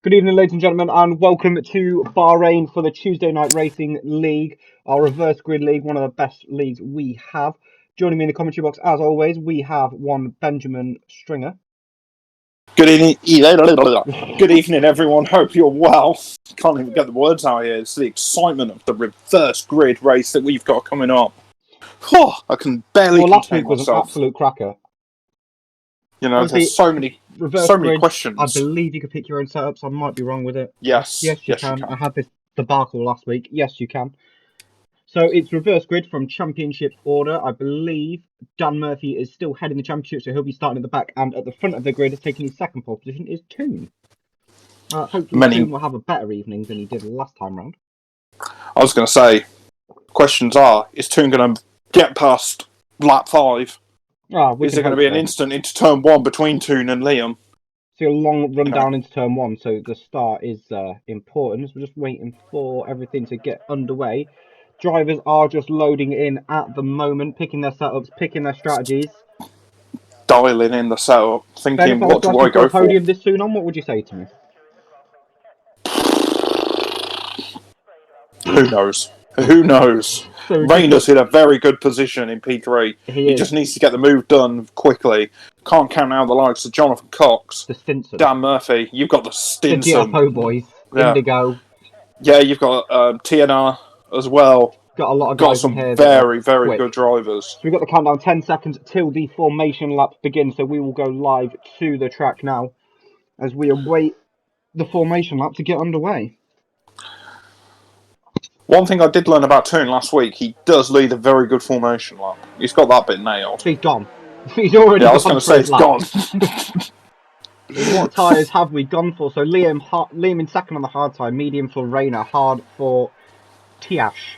Good evening, ladies and gentlemen, and welcome to Bahrain for the Tuesday Night Racing League, our reverse grid league, one of the best leagues we have. Joining me in the commentary box, as always, we have one Benjamin Stringer. Good evening, everyone. Hope you're well. Can't even get the words out here. It's the excitement of the reverse grid race that we've got coming up. I can barely Well, last contain week was myself. an absolute cracker. You know, there's so many grid, questions. I believe you could pick your own setups. I might be wrong with it. Yes, you can. I had this debacle last week. Yes, you can. So it's reverse grid from championship order. I believe Dan Murphy is still heading the championship, so he'll be starting at the back, and at the front of the grid, taking his second pole position, is Toon. Hopefully Toon will have a better evening than he did last time round. I was going to say, questions are, is Toon going to get past lap 5? Is there going to be an instant into turn 1 between Toon and Liam? See a long run down into turn 1, so the start is important. So we're just waiting for everything to get underway. Drivers are just loading in at the moment, picking their setups, picking their strategies. Dialing in the setup, thinking, Ben, what do I go for? Podium this soon on, what would you say to me? Who knows? Who knows? So Rainer's in a very good position in P3. He just needs to get the move done quickly. Can't count out the likes of Jonathan Cox, the Stinson, Dan Murphy. You've got the Stinson. The Diapo boys. Yeah. Indigo. Yeah, you've got TNR as well. Got a lot of guys some here very good drivers. So we've got the countdown, 10 seconds till the formation lap begins. So we will go live to the track now as we await the formation lap to get underway. One thing I did learn about Toon last week, he does lead a very good formation lap. He's got that bit nailed. He's gone. He's already I was going to say, it's gone. What tyres have we gone for? So Liam in second on the hard tyre, medium for Rainer, hard for Tiash.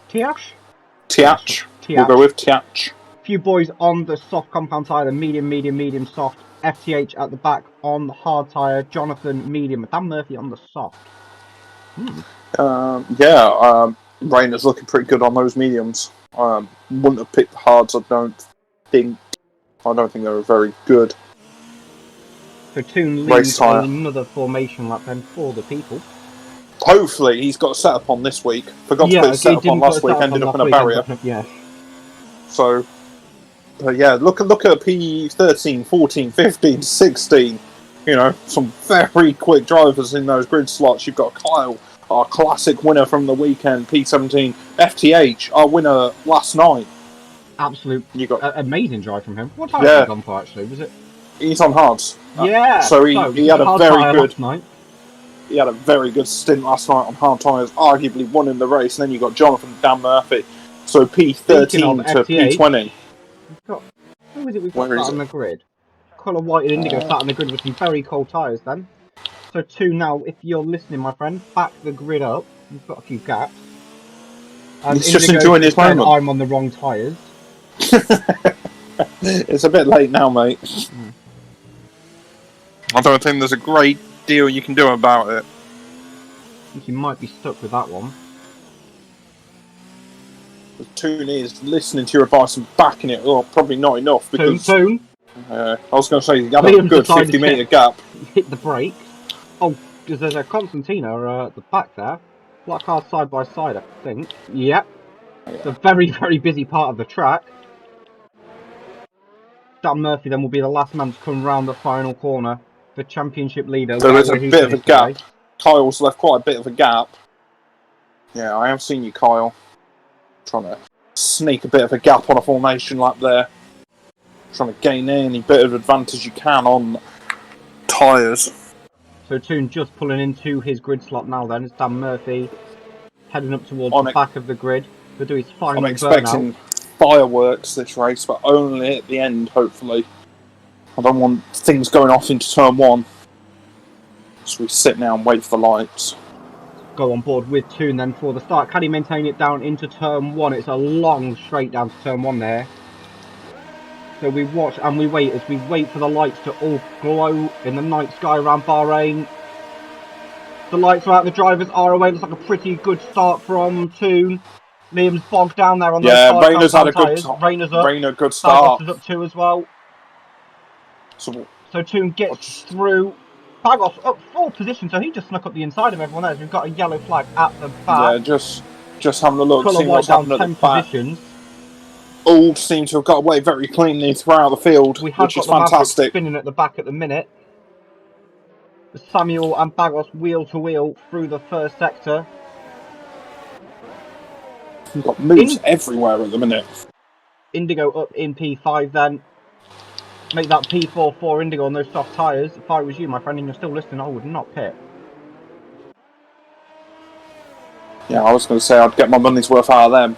Tiach. We'll go with Tiach. Few boys on the soft compound tyre, the medium, soft. FTH at the back on the hard tyre, Jonathan medium, Dan Murphy on the soft. Rainer's looking pretty good on those mediums. Wouldn't have picked the hards, I don't think they were very good. So Toon leads another formation lap then for the people. Hopefully he's got a setup on this week. Forgot to put a setup on last week, ended up in a barrier. So, look at P13, 14, 15, 16. You know, some very quick drivers in those grid slots. You've got Kyle, our classic winner from the weekend, P17. FTH, our winner last night. Absolute, amazing drive from him. What time has he gone for, actually? Was it? He's on hards. Yeah. So he had a very good night. He had a very good stint last night on hard tyres, arguably won in the race. And then you got Jonathan Dan Murphy. So P13 to FTH, P20. Who is it we've got sat on the grid? Colour White and Indigo sat on the grid with some very cold tyres then. So Toon now, if you're listening, my friend, back the grid up. You've got a few gaps. And he's just enjoying his moment. I'm on the wrong tyres. It's a bit late now, mate. I don't think there's a great deal you can do about it. I think you might be stuck with that one. The Toon is listening to your advice and backing it up. Probably not enough because Toon. I was going to say you had a good 50-metre gap. Hit the brake. Oh, because there's a Constantina at the back there. Black car side by side, I think. Yep. It's a very busy part of the track. Dan Murphy then will be the last man to come round the final corner. The championship leader. There is a bit of a gap. Kyle's left quite a bit of a gap. Yeah, I have seen you, Kyle. Trying to sneak a bit of a gap on a formation lap there. Trying to gain any bit of advantage you can on tyres. So Toon just pulling into his grid slot now then. It's Dan Murphy heading up towards the back of the grid. He'll do his final burnout. I'm expecting fireworks this race, but only at the end, hopefully. I don't want things going off into turn 1. So we sit now and wait for the lights. Go on board with Toon then for the start. Can he maintain it down into turn 1? It's a long straight down to turn 1 there. So we watch and we wait as we wait for the lights to all glow in the night sky around Bahrain. The lights are out, the drivers are away. Looks like a pretty good start from Toon. Liam's bogged down there on those Rainer's had a good good start. Up too as well. So Toon gets through. Bagos up 4 position, so he just snuck up the inside of everyone else. We've got a yellow flag at the back. Yeah, just having a look, Colour seeing white what's down happening 10 at the back. positions. All seem to have got away very cleanly throughout the field, which is fantastic. Spinning at the back at the minute. Samuel and Bagos wheel to wheel through the first sector. We've got moves everywhere at the minute. Indigo up in P5 then. Make that P4 for Indigo on those soft tyres. If I was you, my friend, and you're still listening, I would not pit. Yeah, I was going to say I'd get my money's worth out of them.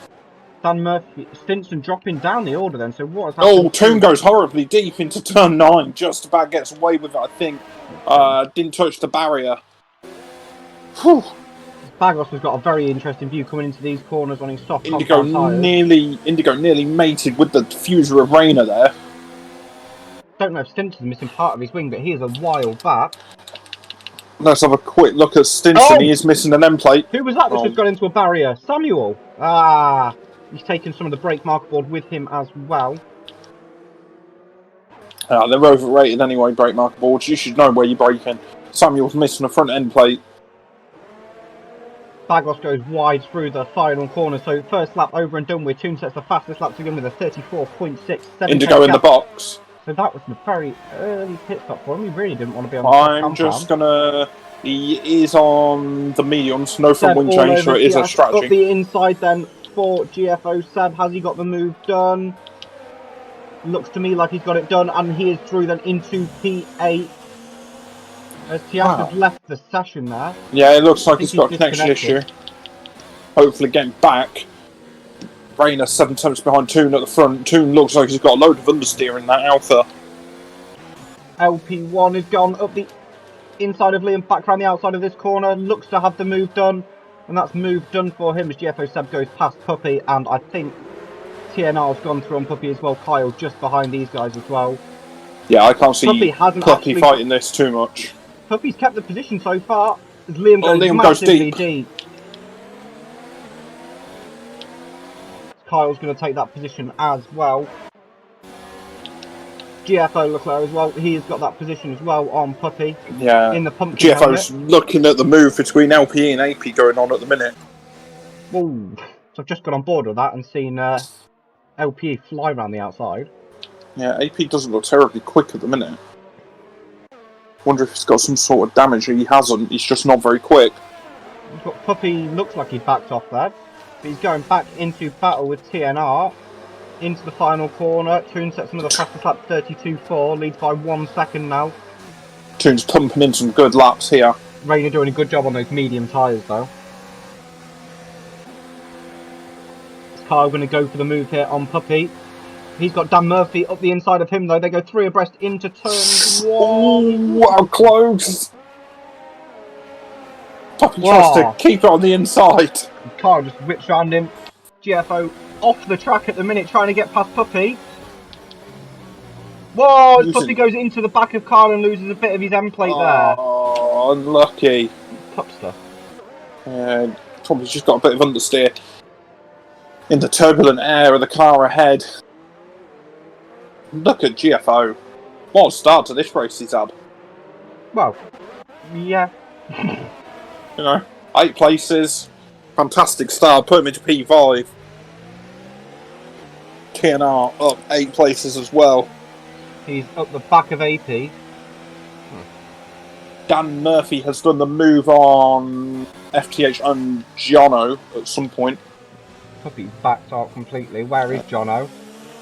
Dan Murphy, Stinson dropping down the order then, so what has happened? Oh, Toon goes horribly deep into turn 9, just about gets away with it, I think. Didn't touch the barrier. Whew. Bagos has got a very interesting view coming into these corners on his soft Indigo nearly mated with the diffuser of Rayner there. Don't know if Stinson's missing part of his wing, but he is a while back. Let's have a quick look at Stinson. Oh! He is missing an end plate. Who was that that's just got into a barrier? Samuel. Ah, he's taken some of the brake marker board with him as well. They're overrated anyway, brake marker boards. You should know where you're braking. Samuel's missing a front end plate. Bagos goes wide through the final corner, so first lap over and done with. Toon sets the fastest lap to begin with a 34.67. Indigo in the box. So that was a very early pit stop for him. He really didn't want to be on the I'm just gonna... He is on the mediums, no front wing change, so it is a strategy. Up the inside then for GFO. Seb, has he got the move done? Looks to me like he's got it done, and he is through then into P8. As Tias has left the session there. Yeah, it looks like he's got a connection issue. Hopefully getting back. Rayner 7 tenths behind Toon at the front. Toon looks like he's got a load of understeer in that Alpha. LP1 has gone up the inside of Liam, back around the outside of this corner. Looks to have the move done. And that's move done for him as GFO Seb goes past Puppy. And I think TNR's gone through on Puppy as well. Kyle just behind these guys as well. Yeah, I can't see Puppy fighting this too much. Puppy's kept the position so far as Liam goes massively deep. Kyle's going to take that position as well. GFO Leclerc as well. He has got that position as well on Puppy. Yeah. In the pumpkin GFO's looking at the move between LPE and AP going on at the minute. Ooh. So I've just got on board with that and seen LPE fly around the outside. Yeah, AP doesn't look terribly quick at the minute. Wonder if he's got some sort of damage. He hasn't. He's just not very quick. He's got Puppy. Looks like he backed off there. But he's going back into battle with TNR. Into the final corner. Toon sets another fastest lap 32.4. Leads by 1 second now. Toon's pumping in some good laps here. Rayner doing a good job on those medium tyres though. Is Kyle going to go for the move here on Puppy? He's got Dan Murphy up the inside of him though. They go 3 abreast into turn 1. Oh, how close! Puppy tries to keep it on the inside. Kyle just whips around him. GFO off the track at the minute trying to get past Puppy. Whoa! Puppy goes into the back of Kyle and loses a bit of his end plate there. Oh, unlucky. Pupster. Yeah, Puppy's just got a bit of understeer in the turbulent air of the car ahead. Look at GFO. What a start to this race he's had. Well, yeah. You know, 8 places. Fantastic start. Put him into P5. TNR up 8 places as well. He's up the back of AP. Dan Murphy has done the move on FTH and Jono at some point. Puppy's backed out completely. Where is Jono?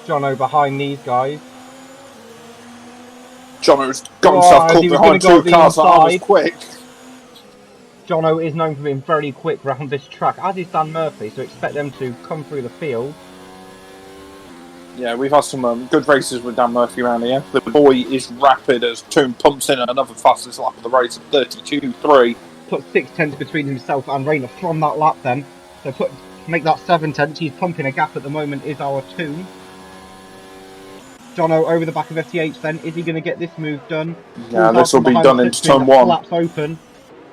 Jono behind these guys. Jono's got himself caught behind 2 cars that was quick. Jono is known for being very quick around this track, as is Dan Murphy, so expect them to come through the field. Yeah, we've had some good races with Dan Murphy around here. The boy is rapid as Toon pumps in another fastest lap of the race at 32.3. Put 6 tenths between himself and Rayner from that lap then. So make that 7 tenths. He's pumping a gap at the moment, is our Toon. Jono over the back of FTH then. Is he going to get this move done? Yeah, this will be done into turn 1. Laps open.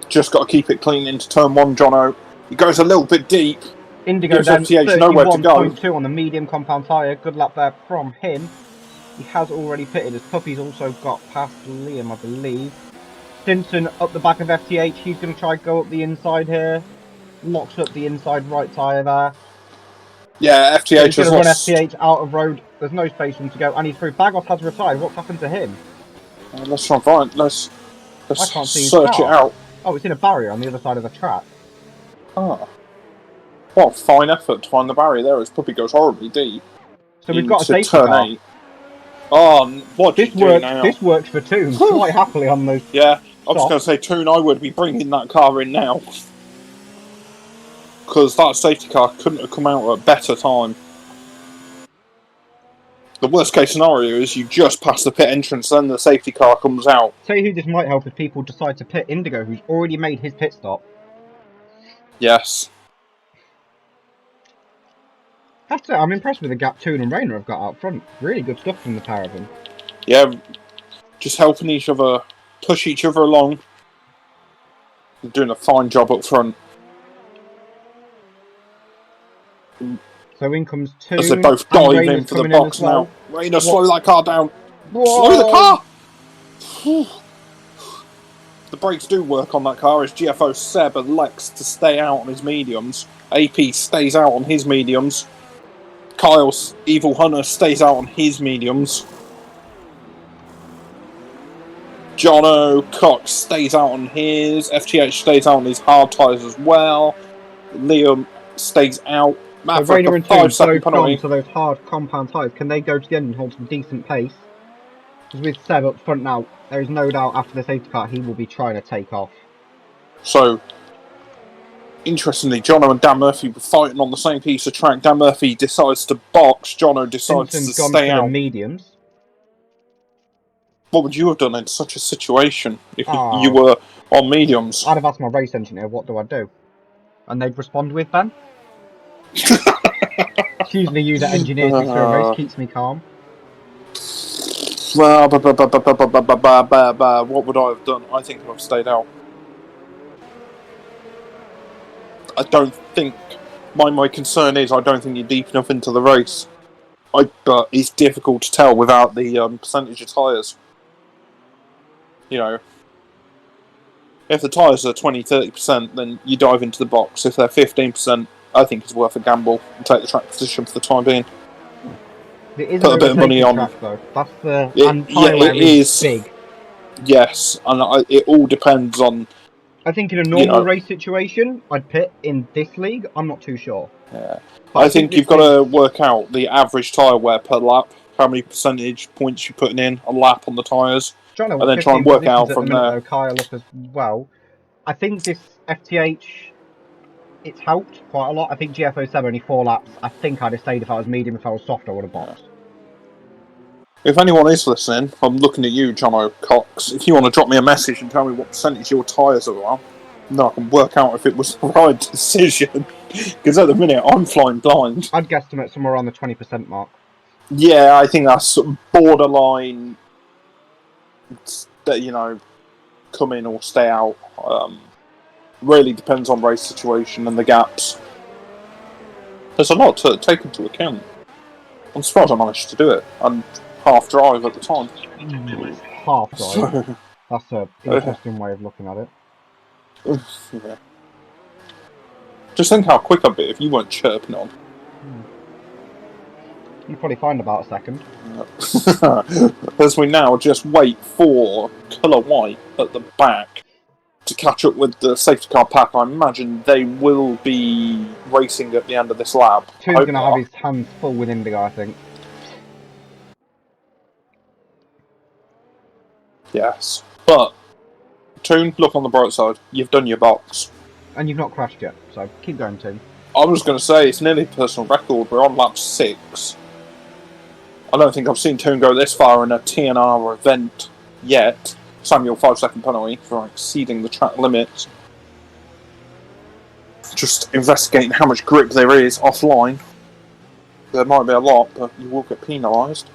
Just got to keep it clean into turn 1, Jono. He goes a little bit deep. Indigo then, 31.2 on the medium compound tyre. Good lap there from him. He has already pitted as Puppy's also got past Liam, I believe. Stinson up the back of FTH. He's going to try and go up the inside here. Locks up the inside right tyre there. Yeah, FTH he's going to run FTH out of road. There's no space for him to go, and he's through. Bagos has retired. What's happened to him? Let's try and find. Let's I can't see his search car. it out. Oh, it's in a barrier on the other side of the track. Ah. Well, fine effort to find the barrier there. His puppy goes horribly deep. So we've got a safety car. 8. Oh, what do you do now? This works for Toon quite happily on those. Yeah, I was going to say, Toon, I would be bringing that car in now. Because that safety car couldn't have come out at a better time. The worst case scenario is you just pass the pit entrance, then the safety car comes out. Tell you who this might help if people decide to pit Indigo, who's already made his pit stop. Yes. That's it. I'm impressed with the gap Toon and Rayner have got out front. Really good stuff from the pair of them. Yeah, just helping each other, push each other along. They're doing a fine job up front. So in comes Toon. As they both dive in for the box now. Rayner, slow that car down. Whoa. Slow the car! Whew. The brakes do work on that car as GFO Seb elects to stay out on his mediums. AP stays out on his mediums. Kyle's Evil Hunter stays out on his mediums. Jono Cox stays out on his. FTH stays out on his hard tyres as well. Liam stays out. Matt, so Rayner and Toon both gone to those hard compound tyres. Can they go to the end and hold some decent pace? Because with Seb up front now, there is no doubt after the safety car he will be trying to take off. So, interestingly, Jono and Dan Murphy were fighting on the same piece of track. Dan Murphy decides to box. Jono decides to stay out. Mediums. What would you have done in such a situation if you were on mediums? I'd have asked my race engineer, what do I do? And they'd respond with, Ben. It's usually you that engineers me through a race, keeps me calm. Well, what would I have done? I think I'd have stayed out. I don't think... My concern is I don't think you're deep enough into the race. But it's difficult to tell without the percentage of tyres. You know, if the tyres are 20-30%, then you dive into the box. If they're 15%, I think it's worth a gamble and take the track position for the time being. Put a bit of money on. Track, though. That's the it is big. Yes, and it all depends on. I think in a normal race situation, I'd pit in this league. I'm not too sure. Yeah, I think you've got to work out the average tyre wear per lap, how many percentage points you're putting in a lap on the tyres, and then try and work out from there. Though, Kyle up as well. I think this FTH, it's helped quite a lot. I think GFO said only 4 laps. I think I'd have stayed if I was medium. If I was soft, I would have boxed. If anyone is listening, I'm looking at you, Jono Cox. If you want to drop me a message and tell me what percentage your tyres are, then I can work out if it was the right decision. Because at the minute, I'm flying blind. I'd guesstimate somewhere around the 20% mark. Yeah, I think that's borderline, you know, come in or stay out. Really depends on race situation and the gaps. There's a lot to take into account. I'm surprised I managed to do it. I'm half drive at the time. Half drive? That's an interesting way of looking at it. Yeah. Just think how quick I'd be if you weren't chirping on. You'd probably find about a second. As we now just wait for Colour White at the back to catch up with the safety car pack. I imagine they will be racing at the end of this lap. Toon's going to have his hands full with Indigo, I think. Yes. But, Toon, look on the bright side. You've done your box. And you've not crashed yet, so keep going, Toon. I was going to say, it's nearly a personal record. We're on lap 6. I don't think I've seen Toon go this far in a TNR event yet. Samuel, 5-second penalty for exceeding the track limits. Just investigating how much grip there is offline. There might be a lot, but you will get penalised.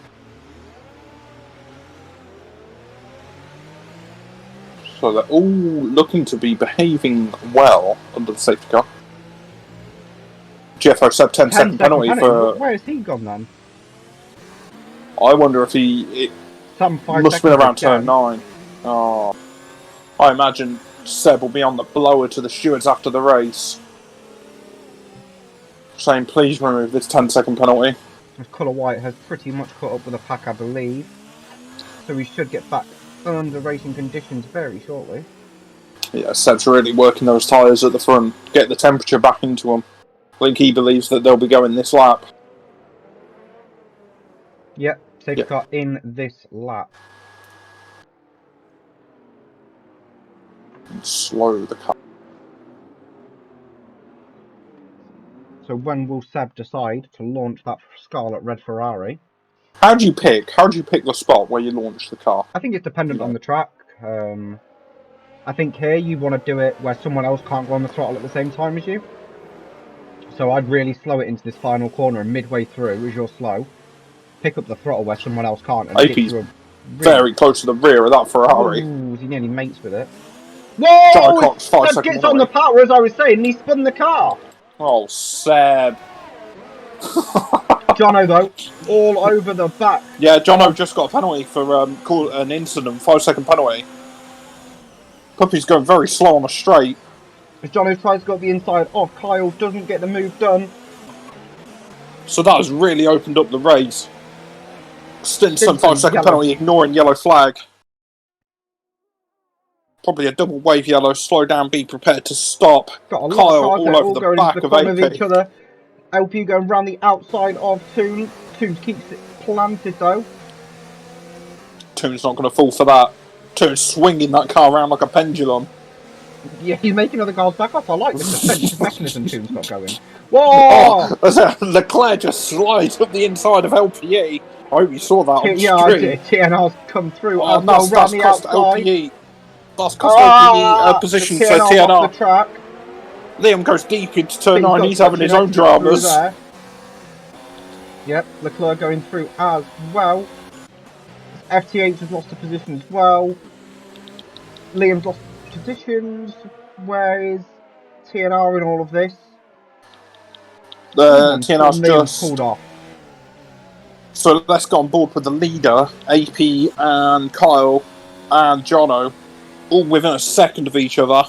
So they're all looking to be behaving well under the safety car. GFO said 10-second penalty for... Where has he gone then? I wonder if he... It must have been around turn 9. Oh. I imagine Seb will be on the blower to the stewards after the race, saying, please remove this 10-second penalty. Colour White has pretty much caught up with the pack, I believe. So we should get back under racing conditions very shortly. Yeah, Seb's really working those tyres at the front, get the temperature back into them. I think he believes that they'll be going this lap. Yep, safety car in this lap. And slow the car. So when will Seb decide to launch that Scarlet Red Ferrari? How do you pick the spot where you launch the car? I think it's dependent on the track. I think here you want to do it where someone else can't go on the throttle at the same time as you. So I'd really slow it into this final corner, and midway through, as you're slow, pick up the throttle where someone else can't. And AP's very close to the rear of that Ferrari. Ooh, he nearly mates with it. Whoa! Seb gets on the power, as I was saying, and he spun the car. Oh, Seb. Jono, though, all over the back. Yeah, Jono just got a penalty for an incident, 5-second penalty. Puppy's going very slow on a straight. As Jono tries to go the inside off, Kyle doesn't get the move done. So that has really opened up the race. Stinson 5-second penalty, ignoring yellow flag. Probably a double wave yellow, slow down, be prepared to stop. Got a lot Kyle of all over the back of AP. Each other. LP going round the outside of Toon. Toon keeps it planted though. Toon's not going to fall for that. Toon's swinging that car around like a pendulum. Yeah, he's making other cars back up. I like the defensive mechanism Toon's got going. Whoa! Oh, Leclerc just slides up the inside of LPE. I hope you saw that on stream. Yeah, I did. TNR's come through. Oh, that's cost LPE. That's cost LPE position for TNR. The track. Liam goes deep into turn 9. He's having his own dramas. Yep, Leclerc going through as well. FTH has lost a position as well. Liam's lost positions. Where is TNR in all of this? TNR's just pulled off. So let's go on board with the leader, AP and Kyle and Jono, all within a second of each other.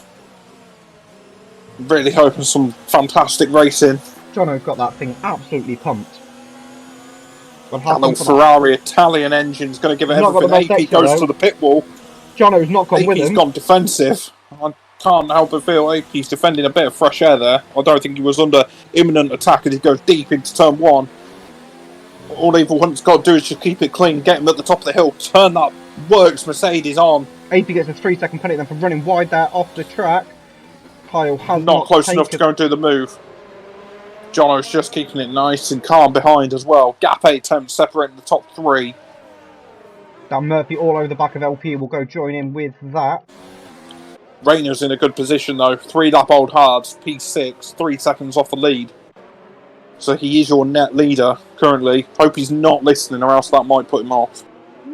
Really hoping some fantastic racing. Jono's got that thing absolutely pumped. That little Ferrari Italian engine's going to give it everything. AP goes to the pit wall. Jono's not gone with him. AP's gone defensive. I can't help but feel AP's defending a bit of fresh air there. I don't think he was under imminent attack as he goes deep into turn 1. All Evil Hunt's got to do is just keep it clean, get him at the top of the hill, turn that works Mercedes on. AP gets a 3-second penalty then for running wide there off the track. Kyle has not close enough to go and do the move. Jono's just keeping it nice and calm behind as well. Gap 8 attempts separating the top 3. Dan Murphy all over the back of LP will go join in with that. Rayner's in a good position though. 3-lap old hards, P6, 3 seconds off the lead. So he is your net leader currently. Hope he's not listening or else that might put him off.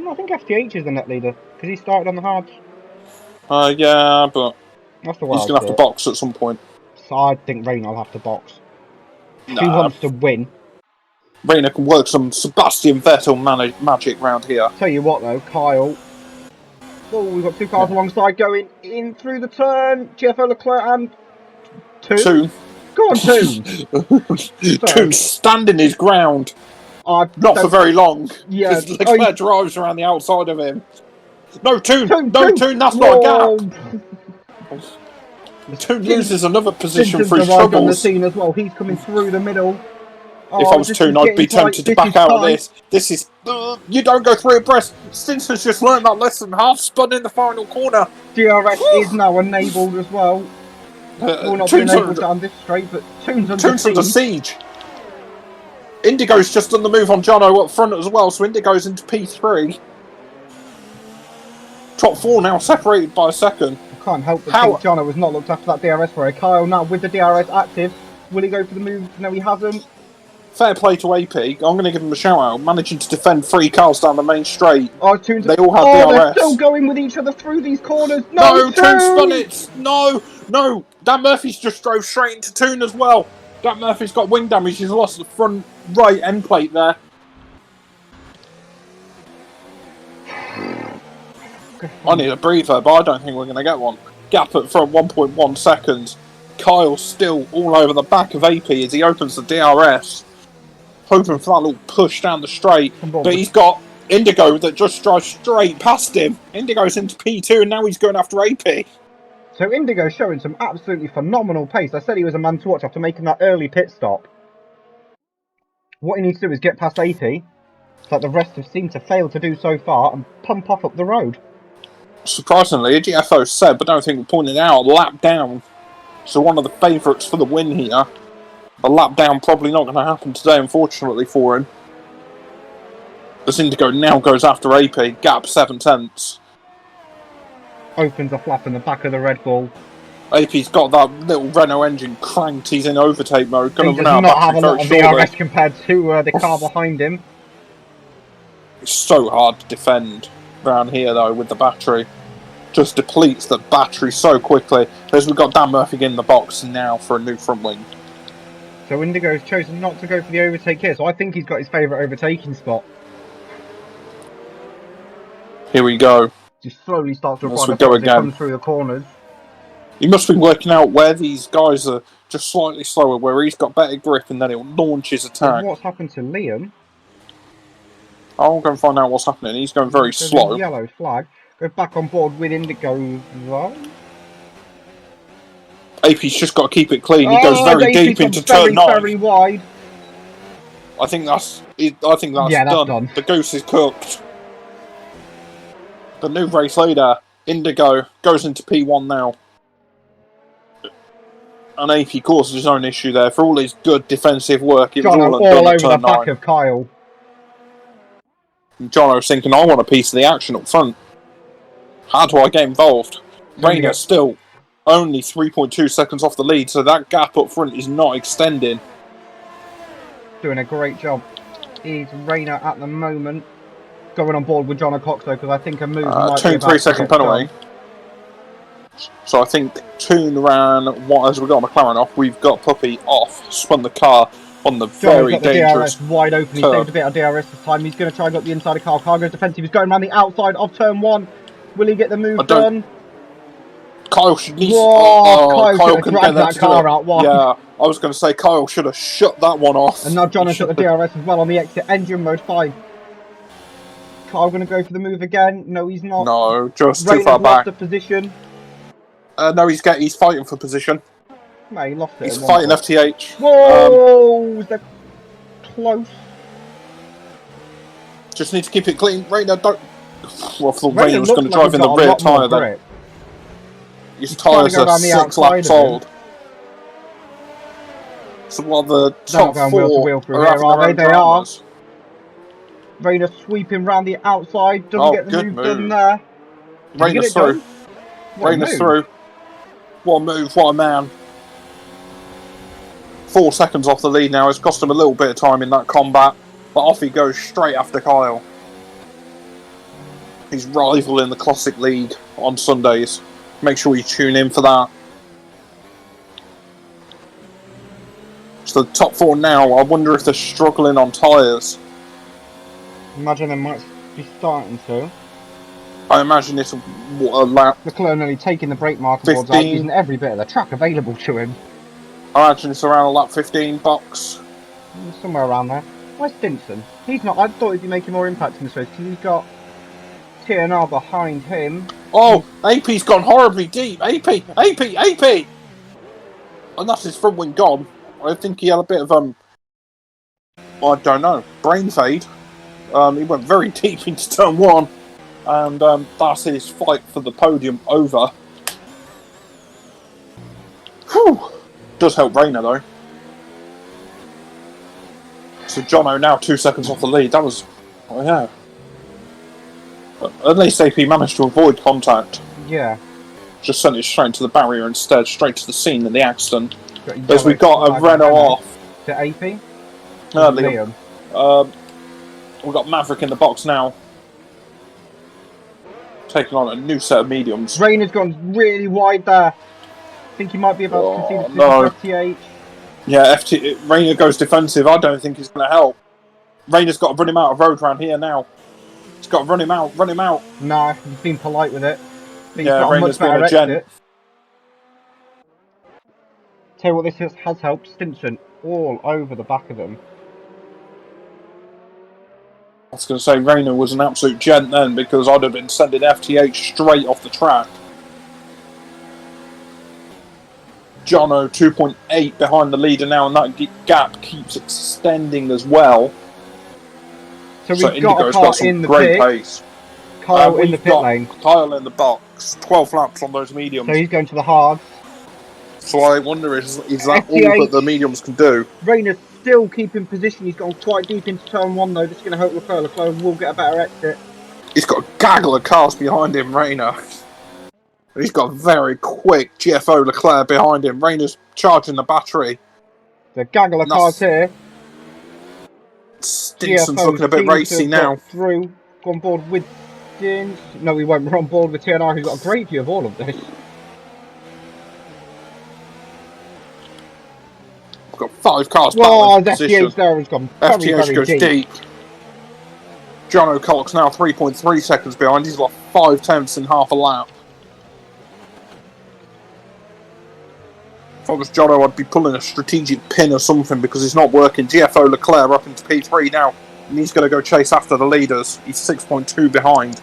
I think FTH is the net leader because he started on the hards. Yeah, but that's the way he's going to have to box at some point. So I think Rayner will have to box. He wants to win. Rayner can work some Sebastian Vettel magic round here. Tell you what though, Kyle. Oh, we've got 2 cars alongside going in through the turn. GFO Leclerc and Toon. Go on, Toon. Toon's standing his ground. Not for very long. Yeah. Leclerc drives around the outside of him. No, Toon, that's not a gap. Toon loses another position for his troubles. On the scene as well. He's coming through the middle. If I was Toon, I'd be tempted to back out of this. This is... you don't go through abreast. Stinson's just learned that lesson. Half spun in the final corner. DRS is now enabled as well. Will not be enabled down this straight, but Toon's under siege. Indigo's just done the move on Jono up front as well, so Indigo's into P3. Top 4 now separated by a second. I can't help but think Jono was not looked after that DRS for a Kyle now with the DRS active. Will he go for the move? No, he hasn't. Fair play to AP. I'm going to give him a shout out. Managing to defend 3 cars down the main straight. Oh, Toon's... They all have DRS. They're still going with each other through these corners. No, Toon spun it. No. Dan Murphy's just drove straight into Toon as well. Dan Murphy's got wing damage. He's lost the front right end plate there. I need a breather, but I don't think we're going to get one. Gap at front 1.1 seconds. Kyle still all over the back of AP as he opens the DRS. Hoping for that little push down the straight. But he's got Indigo that just drives straight past him. Indigo's into P2 and now he's going after AP. So Indigo's showing some absolutely phenomenal pace. I said he was a man to watch after making that early pit stop. What he needs to do is get past AP, like the rest have seemed to fail to do so far, and pump off up the road. Surprisingly, GFO said, but I don't think we pointed out, lap down. So one of the favourites for the win here. A lap down probably not going to happen today, unfortunately, for him. As Indigo now goes after AP, gap 7 tenths. Opens a flap in the back of the Red Bull. AP's got that little Renault engine cranked, he's in overtake mode. He does not have a lot of DRS compared to the car behind him. It's so hard to defend around here, though, with the battery. Just depletes the battery so quickly. As we've got Dan Murphy in the box now for a new front wing. So Indigo's chosen not to go for the overtake here, so I think he's got his favourite overtaking spot. Here we go. Just slowly starts to apply the as he comes through the corners. He must be working out where these guys are just slightly slower, where he's got better grip and then he'll launch his attack. So what's happened to Liam? I'll go and find out what's happening. He's going very slow. Yellow flag. Go back on board with Indigo though. AP's just got to keep it clean. He goes very deep into turn 9. Very wide. I think that's done. The goose is cooked. The new race leader, Indigo, goes into P1 now. And AP causes his own issue there. For all his good defensive work, it was all over the back of Kyle. Jono was thinking, I want a piece of the action up front. How do I get involved? Rayner still only 3.2 seconds off the lead, so that gap up front is not extending. Doing a great job. Is Rayner at the moment going on board with Jono Cox though, because I think a move might be 3 second penalty. So I think Toon ran, as we got McLaren off, we've got Puppy off, spun the car on the very dangerous DRS wide open. He saved a bit of DRS this time. He's going to try and get the inside of car. Car goes defensive. He's going around the outside of turn 1. Will he get the move done? Kyle should need Kyle could drag that car out wide. Yeah, I was going to say Kyle should have shut that one off. And now John has shut the DRS as well on the exit. Engine mode 5. Kyle going to go for the move again. No, he's not. No, just too far back. Lost the position. No, he's fighting for position. No, he lost it. He's fighting FTH. Whoa! They're close. Just need to keep it clean. Rayner, don't. Well, I thought Rayner was going to drive in the rear tyre then. His tyres are 6 laps old. So while the top 4 are here, they are. Rayner sweeping round the outside. Doesn't get the move done there. Rayner's through. Rayner's through. What a move, what a man. 4 seconds off the lead now. It's cost him a little bit of time in that combat. But off he goes straight after Kyle. He's rival in the Classic League on Sundays. Make sure you tune in for that. So the top 4 now, I wonder if they're struggling on tyres. Imagine they might be starting to. I imagine it's a lap. Leclerc only taking the brake marker boards out, using every bit of the track available to him. I imagine it's around a lap 15 box. Somewhere around there. Where's Stinson? He's not. I thought he'd be making more impact in this race because he's got TNR behind him. Oh, AP's gone horribly deep. AP! And that's his front wing gone. I think he had a bit of I don't know, brain fade. He went very deep into turn 1. And that's his fight for the podium over. Whew. Does help Rayner though. So Jono now 2 seconds off the lead. That was, yeah. But at least AP managed to avoid contact. Yeah. Just sent it straight to the barrier instead, straight to the scene of the accident. As we got a Renault off. To AP? Liam. We've got Maverick in the box now. Taking on a new set of mediums. Rayner's gone really wide there. I think he might be about to concede the FTH. Yeah, Rayner goes defensive. I don't think he's going to help. Rayner's got to run him out of road round here now. He's got to run him out, run him out. Nah, he's been polite with it. But yeah, Rayner's been a gent. Tell you what, this has helped. Stinson all over the back of them. I was going to say Rayner was an absolute gent then, because I'd have been sending FTH straight off the track. Jono 2.8 behind the leader now, and that gap keeps extending as well. So we've got some great pace. Kyle in the pit lane. Kyle in the box. 12 laps on those mediums. So he's going to the hards. So I wonder, is that all that the mediums can do? Rayner's still keeping position. He's gone quite deep into turn 1 though. This is going to hurt Leclerc. Leclerc will get a better exit. He's got a gaggle of cars behind him, Rayner. He's got a very quick GFO Leclerc behind him. Rayner's charging the battery. The gaggle of cars here. Stinson's looking a bit racy now. Through, go on board with Stins. No, we won't. We're on board with TNR, who's got a great view of all of this. We've got 5 cars battling the FTH there has gone very goes deep. John O'Culloch's now 3.3 seconds behind. He's lost 5 tenths in half a lap. If I was Jono, I'd be pulling a strategic pin or something because it's not working. GFO Leclerc up into P3 now, and he's going to go chase after the leaders. He's 6.2 behind.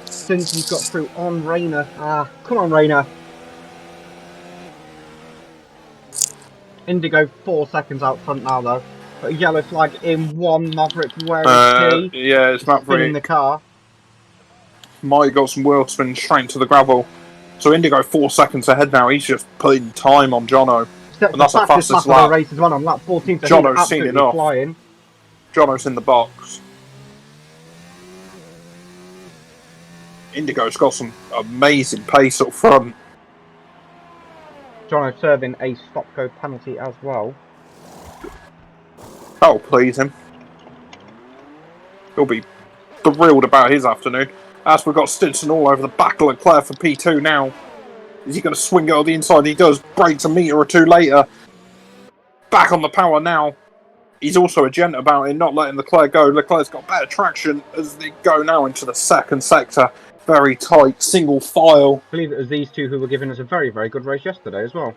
Stinson's got through on Rayner. Come on, Rayner. Indigo 4 seconds out front now, though. But a yellow flag in 1. Maverick, where is he? Yeah, it's Maverick. In the car. Mike got some wheel spin straight to the gravel. So Indigo 4 seconds ahead now. He's just putting time on Jono. And that's the fastest lap of the race as well on lap 14. So Jono's seen enough. Flying. Jono's in the box. Indigo's got some amazing pace up front. Jono serving a stop-go penalty as well. That'll please him. He'll be thrilled about his afternoon. As we've got Stinson all over the back of Leclerc for P2 now. Is he going to swing it on the inside? He does. Brakes a metre or 2 later. Back on the power now. He's also a gent about it, not letting Leclerc go. Leclerc's got better traction as they go now into the second sector. Very tight, single file. I believe it was these two who were giving us a very, very good race yesterday as well.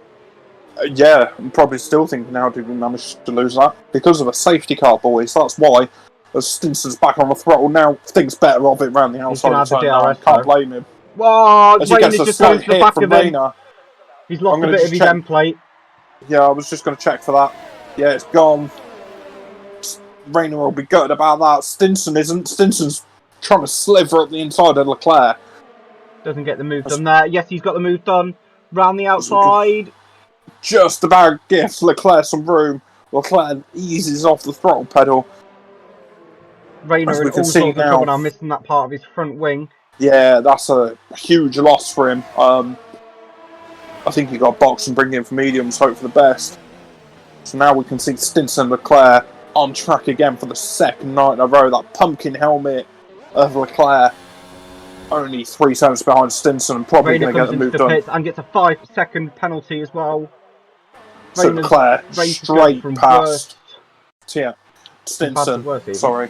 Yeah, I'm probably still thinking how did we manage to lose that? Because of a safety car, boys. That's why. As Stinson's back on the throttle now, thinks better of it around the outside of the turn. Can't blame him. Whoa, as he gets a slight hit from Rayner. He's lost a bit of his end plate. Yeah, I was just going to check for that. Yeah, it's gone. Rayner will be gutted about that. Stinson isn't. Stinson's trying to sliver up the inside of Leclerc. Doesn't get the move done there. Yes, he's got the move done. Round the outside. Just about gives Leclerc some room. Leclerc eases off the throttle pedal. Rayner and all sorts of trouble now, missing that part of his front wing. Yeah, that's a huge loss for him. I think he got boxed and bring him for mediums, hope for the best. So now we can see Stinson and Leclerc on track again for the second night in a row. That pumpkin helmet of Leclerc. Only 3 seconds behind Stinson and probably going to get the move done. And gets a 5-second penalty as well. So Leclerc straight past. Yeah, Stinson. Sorry.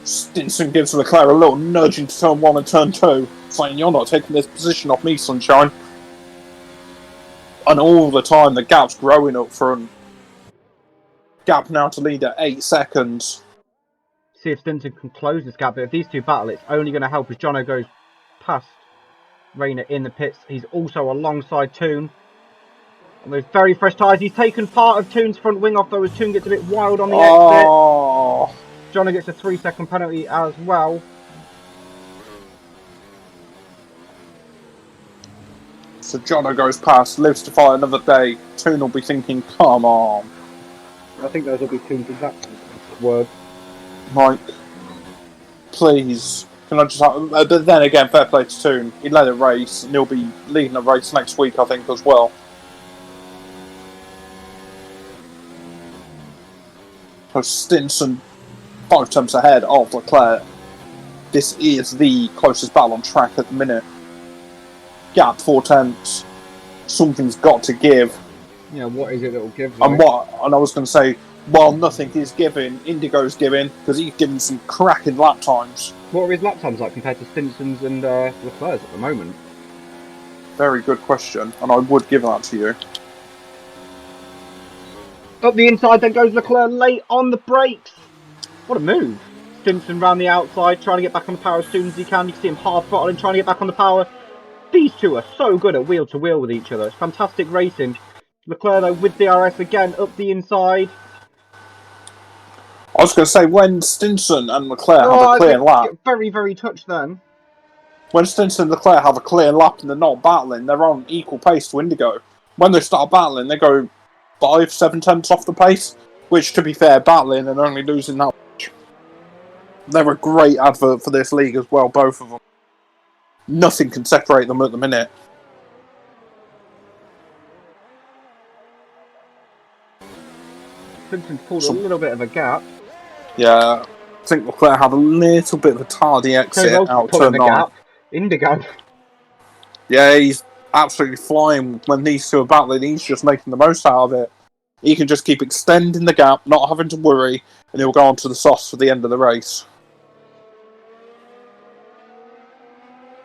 Stinson gives Leclerc a little nudge into turn 1 and turn 2, saying, "You're not taking this position off me, sunshine." And all the time, the gap's growing up front. Gap now to lead at 8 seconds. See if Stinson can close this gap, but if these two battle, it's only going to help as Jono goes past Rayner in the pits. He's also alongside Toon. On those very fresh tyres, he's taken part of Toon's front wing off, though, as Toon gets a bit wild on the exit. Jono gets a 3-second penalty as well. So Jono goes past, lives to fight another day. Toon will be thinking, come on. I think those will be Toon's exact words. Mike, please. Can I just have, but then again, fair play to Toon. He led a race, and he'll be leading a race next week, I think, as well. So Stinson 5 tenths ahead of Leclerc. This is the closest battle on track at the minute. Gap 4 tenths. Something's got to give. Yeah, what is it that will give? And I was going to say, while nothing is given, Indigo's giving, because he's given some cracking lap times. What are his lap times like compared to Stinson's and Leclerc's at the moment? Very good question, and I would give that to you. Up the inside, then goes Leclerc late on the brakes. What a move. Stinson round the outside, trying to get back on the power as soon as he can. You can see him half throttling, trying to get back on the power. These two are so good at wheel to wheel with each other. It's fantastic racing. Leclerc, though, with DRS again, up the inside. I was going to say, when Stinson and Leclerc have a clear lap... Very, very touched then. When Stinson and Leclerc have a clear lap and they're not battling, they're on equal pace to Indigo. When they start battling, they go 5-7 tenths off the pace, which, to be fair, battling and only losing that much. They're a great advert for this league as well, both of them. Nothing can separate them at the minute. Stinson's pulled a little bit of a gap. Yeah, I think Leclerc had a little bit of a tardy exit out turn 9. Indigo. Yeah, he's absolutely flying when these two are battling. He's just making the most out of it. He can just keep extending the gap, not having to worry, and he'll go on to the softs for the end of the race.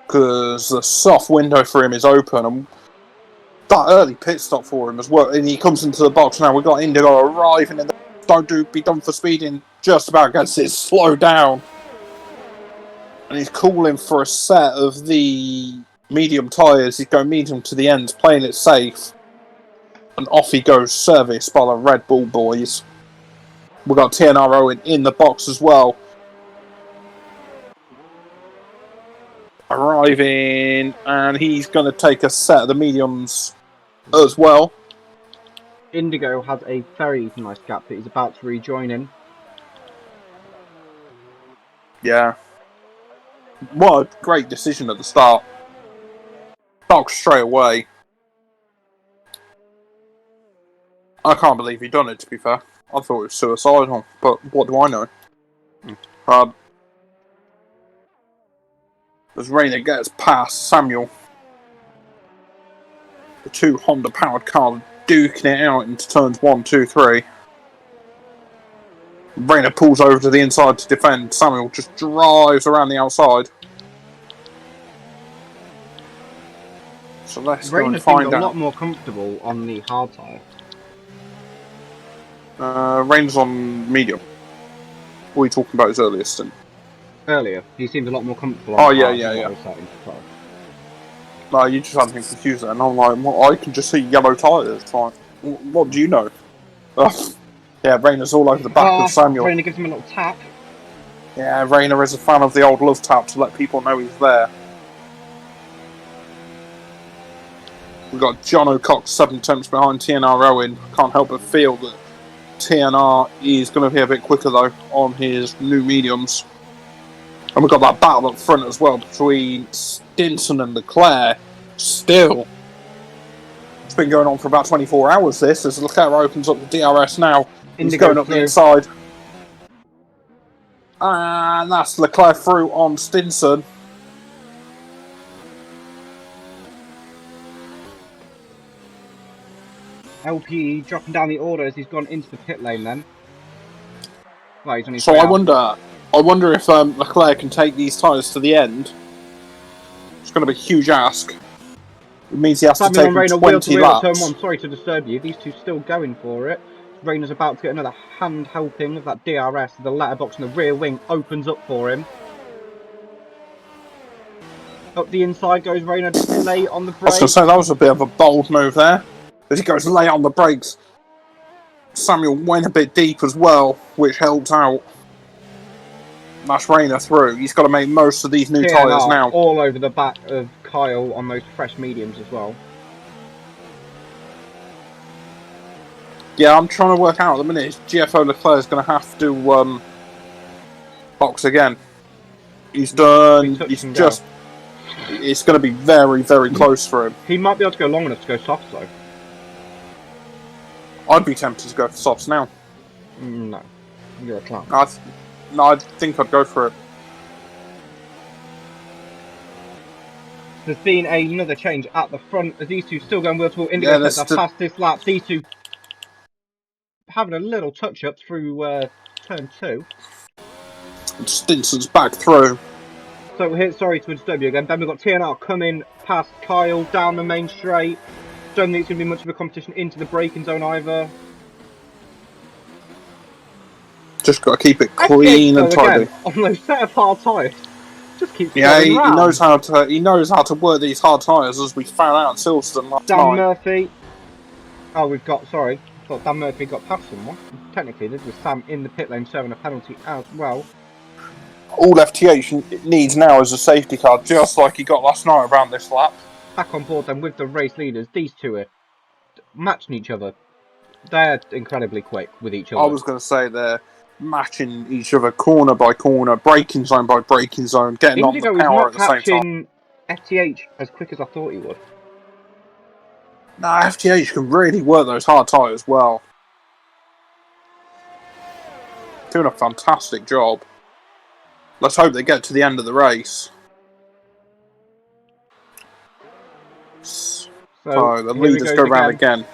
Because the soft window for him is open, and that early pit stop for him as well. And he comes into the box now. We've got Indigo arriving, and be done for speeding. Just about gets it slowed down, and he's calling for a set of the medium tyres. He's going medium to the end, playing it safe, and off he goes. Service by the Red Bull boys. We've got TNR Owen in the box as well. Arriving, and he's going to take a set of the mediums as well. Indigo has a very nice gap that he's about to rejoin in. Yeah. What a great decision at the start. Box straight away. I can't believe he done it, to be fair. I thought it was suicidal, but what do I know? As Rayner gets past Samuel, the two Honda-powered cars duking it out into turns 1, 2, 3. Rayner pulls over to the inside to defend. Samuel just drives around the outside. So let's go and find out. Rayner's a lot more comfortable on the hard tyre. Rayner's on medium. What are you talking about his earlier stint? Earlier, he seemed a lot more comfortable on the hard setting. No, you just had me confused there, and I'm like, well, I can just see yellow tyres. It's like, what do you know? Yeah, Rayner's all over the back of Samuel. Rayner gives him a little tap. Yeah, Rayner is a fan of the old love tap to let people know he's there. We've got John O'Cock 7 tenths behind TNR Owen. Can't help but feel that TNR is going to be a bit quicker though on his new mediums. And we've got that battle up front as well between Stinson and Leclerc. Still, it's been going on for about 24 hours this, as Leclerc opens up the DRS now. He's going up the inside. And that's Leclerc through on Stinson. LPE dropping down the order as he's gone into the pit lane then. Well, he's on his so I wonder if Leclerc can take these tyres to the end. It's going to be a huge ask. It means he has to take 20 laps. Turn 1. Sorry to disturb you. These two still going for it. Rayner's about to get another hand helping of that DRS. The letterbox in the rear wing opens up for him. Up the inside goes Rayner, late on the brakes. I was going to say, that was a bit of a bold move there. As he goes late on the brakes. Samuel went a bit deep as well, which helped out. That's Rayner through. He's got to make most of these new tyres now. All over the back of Kyle on those fresh mediums as well. Yeah, I'm trying to work out at the minute. GFO Leclerc is going to have to box again. He's done. He's just. It's going to be very, very close for him. He might be able to go long enough to go soft though. I'd be tempted to go for softs now. No, you're a clown. No, I think I'd go for it. There's been another change at the front as these two still going wheel to wheel. Indigo set the fastest lap. These two having a little touch up through turn 2. Stinson's back through. So here, sorry to disturb you again. Then we've got TNR coming past Kyle down the main straight. Don't think it's going to be much of a competition into the braking zone either. Just got to keep it clean and tidy. Again, on those set of hard tyres. Just keeps he knows how to work these hard tyres, as we found out at Silverstone last night. Dan Murphy. Oh, we've got, sorry. I thought Dan Murphy got past someone. Technically, this was Sam in the pit lane serving a penalty as well. All FTH needs now is a safety car, just like he got last night around this lap. Back on board then with the race leaders. These two are matching each other. They're incredibly quick with each other. I was going to say they're matching each other corner by corner, braking zone by braking zone, getting Indigo on the power at the same time. Indigo is not catching FTH as quick as I thought he would. Nah, FTH can really work those hard tyres well. Doing a fantastic job. Let's hope they get to the end of the race. So the leaders go round again.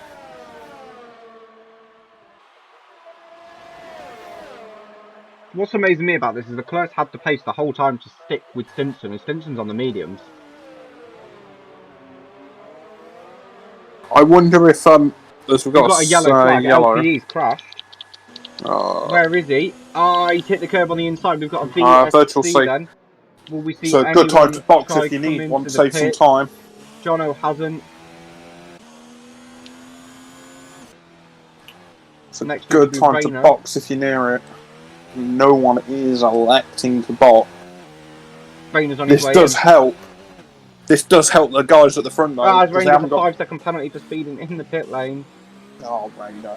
What's amazing me about this is the Leclerc had the pace the whole time to stick with Stinson, and Stinson's on the mediums. I wonder if we've got a yellow flag. LPE's crashed. Where is he? He's hit the curb on the inside. We've got a VSC then. Will we see so good time to box if you need one to save some time. Jono hasn't. It's a good time to box if you're near it. No one is electing to box. This does help. This does help the guys at the front though. Rayner got a 5-second penalty for speeding in the pit lane. Oh, Rayner.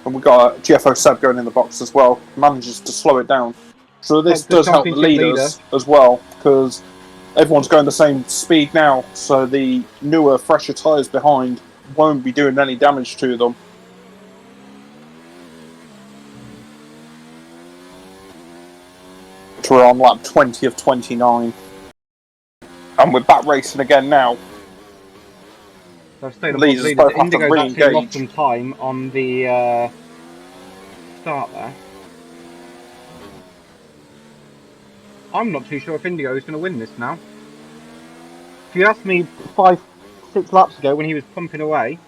And we've got GFO Seb going in the box as well. Manages to slow it down. So this does help the leaders as well, because everyone's going the same speed now. So the newer, fresher tyres behind won't be doing any damage to them. We're on lap 20 of 29. And we're back racing again now. So leaders both have to re-engage. Lost some time on the start there. I'm not too sure if Indigo is going to win this now. If you asked me 5-6 laps ago when he was pumping away,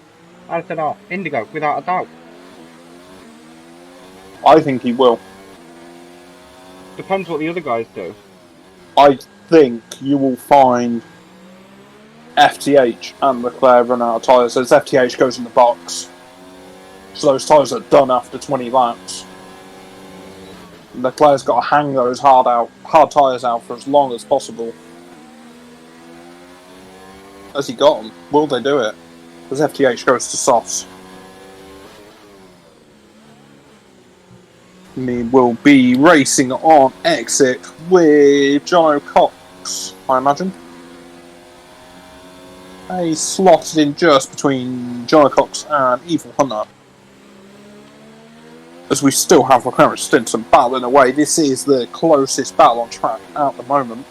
I'd have said, Indigo, without a doubt. I think he will. Depends what the other guys do. I think you will find FTH and Leclerc run out of tyres as FTH goes in the box. So those tyres are done after 20 laps. Leclerc's got to hang those hard tyres out for as long as possible. Has he got them? Will they do it? As FTH goes to softs. We will be racing on exit with Jono Cox, I imagine. He's slotted in just between Jono Cox and Evil Hunter. As we still have McLaren Stinson battling away. This is the closest battle on track at the moment.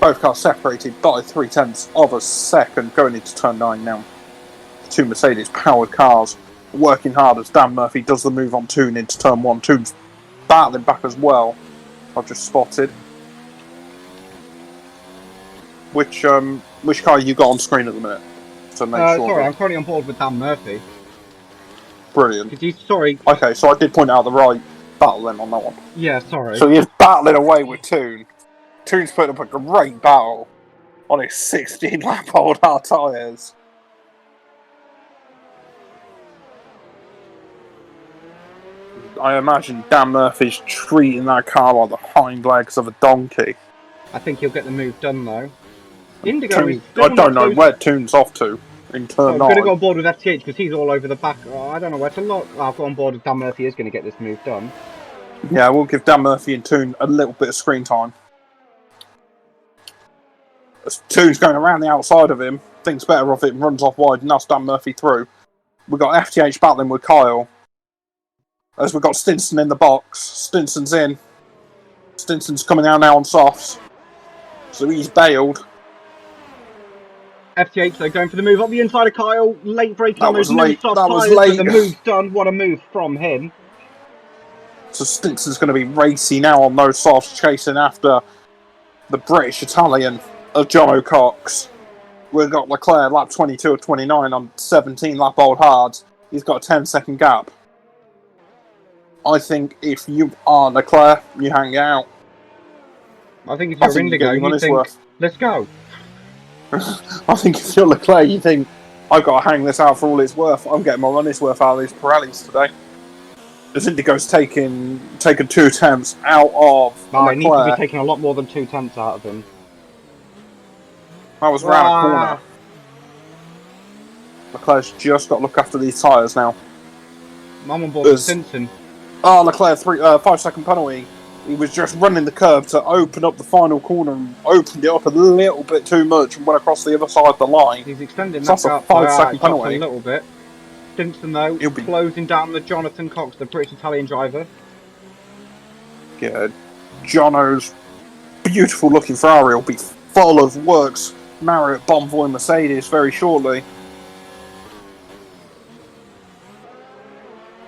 Both cars separated by 0.3 of a second going into turn 9 now. The two Mercedes powered cars working hard as Dan Murphy does the move on Toon into turn 1. Toon's battling back as well. I've just spotted. Which car you got on screen at the minute? To make sure. Sorry, I'm currently on board with Dan Murphy. Brilliant. Sorry. Okay, so I did point out the right battle then on that one. Yeah, sorry. So he's battling away with Toon. Toon's putting up a great battle on his 16-lap-old hard tyres. I imagine Dan Murphy's treating that car like the hind legs of a donkey. I think he'll get the move done though. Indigo Toon, I don't know where Toon's off to in turn 9. I'm going to go on board with FTH because he's all over the back. I don't know where to look. I'll go on board with Dan Murphy is going to get this move done. Yeah, we'll give Dan Murphy and Toon a little bit of screen time. As Toon's going around the outside of him, thinks better of it and runs off wide and that's Dan Murphy through. We've got FTH battling with Kyle. As we've got Stinson in the box. Stinson's in. Stinson's coming out now on softs. So So he's bailed. FTH, though, going for the move up the inside of Kyle. Late braking on those new soft tyres, late. but the move's done. What a move from him. So Stinson's going to be racy now on those softs, chasing after the British Italian of John O'Cox. We've got Leclerc lap 22 or 29 on 17 lap old hards. He's got a 10-second gap. I think if you are Leclerc, you hang out. I think if you're Indigo, you think, let's go. I think if you're Leclerc, you think, I've got to hang this out for all it's worth. I'm getting my money's worth out of these Pirellis today. As Indigo's taken 2 attempts out of Leclerc. He needs to be taking a lot more than 2 attempts out of him. That was round a corner. Leclerc's just got to look after these tyres now. I'm on board with Stinson. Oh, Leclerc, 5-second penalty. He was just running the curb to open up the final corner and opened it up a little bit too much and went across the other side of the line. He's extending that gap 5-second penalty. A little bit. Stinson, though, closing down the Jonathan Cox, the British-Italian driver. Yeah, Jono's beautiful-looking Ferrari will be full of works. Marriott, Bonvoy, Mercedes very shortly.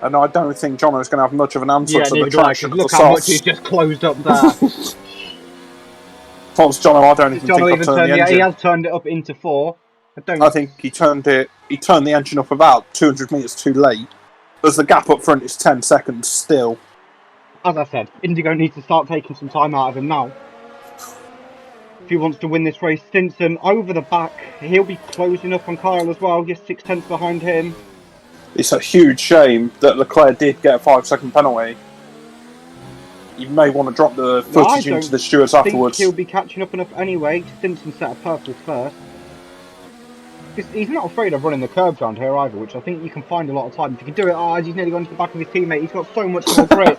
And I don't think Jono's going to have much of an answer to the traction of the Look how much he's just closed up there. If I was Jono, I don't even think I'd turn the engine. He has turned it up into 4. I think he turned the engine up about 200 metres too late. As the gap up front is 10 seconds still. As I said, Indigo needs to start taking some time out of him now. If he wants to win this race, Stinson over the back. He'll be closing up on Kyle as well, just 6 tenths behind him. It's a huge shame that Leclerc did get a 5-second penalty. You may want to drop the footage into the stewards afterwards. He'll be catching up enough anyway. Stinson set a purple first. He's not afraid of running the curbs around here either, which I think you can find a lot of time. If you can do it, he's nearly gone to the back of his teammate. He's got so much more grip.